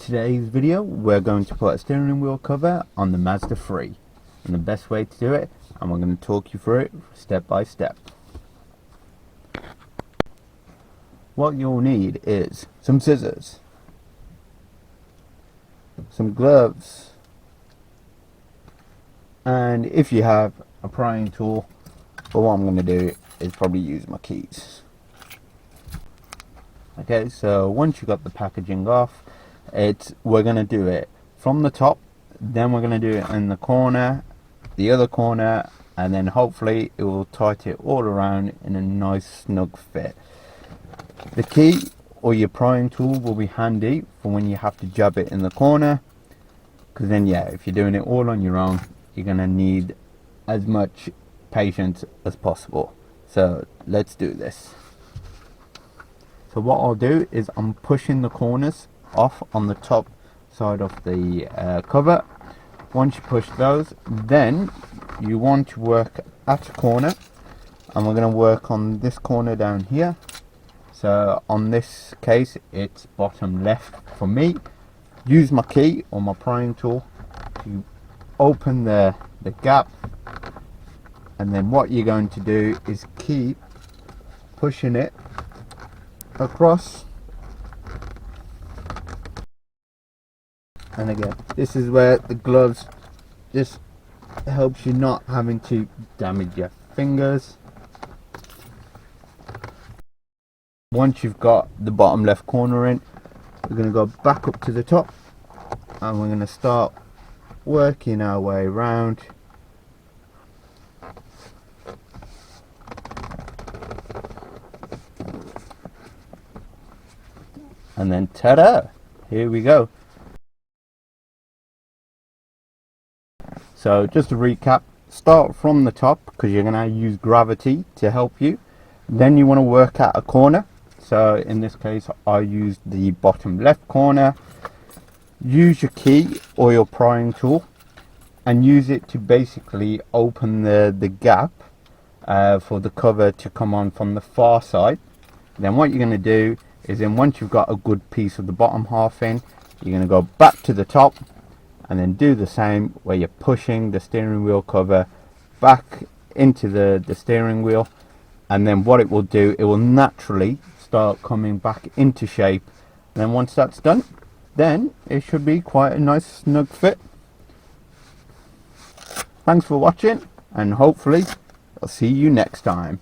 today's video, we're going to put a steering wheel cover on the Mazda 3, and the best way to do it, and we're going to talk you through it step by step. What you'll need is some scissors, some gloves, and if you have a prying tool, but what I'm going to do is probably use my keys. Okay, so once you got the packaging off, we're going to do it from the top, then we're going to do it in the corner, the other corner, and then hopefully it will tighten it all around in a nice snug fit. The key or your prying tool will be handy for when you have to jab it in the corner, because then if you're doing it all on your own, you're going to need as much patience as possible. So let's do this. So what I'll do is I'm pushing the corners off on the top side of the cover. Once you push those, then you want to work at a corner, and we're going to work on this corner down here. So on this case, it's bottom left for me. Use my key or my prying tool to open the gap, and then what you're going to do is keep pushing it across. And again, this is where the gloves just helps you not having to damage your fingers. Once you've got the bottom left corner in, we're going to go back up to the top, and we're going to start working our way around. And then ta-da! Here we go. So just to recap, start from the top because you're going to use gravity to help you. Then you want to work at a corner. So in this case, I used the bottom left corner. Use your key or your prying tool and use it to basically open the gap for the cover to come on from the far side. Then what you're going to do is, once you've got a good piece of the bottom half in, you're going to go back to the top and then do the same where you're pushing the steering wheel cover back into the steering wheel, and then what it will do, it will naturally start coming back into shape. And then once that's done, then it should be quite a nice snug fit. Thanks for watching, and hopefully I'll see you next time.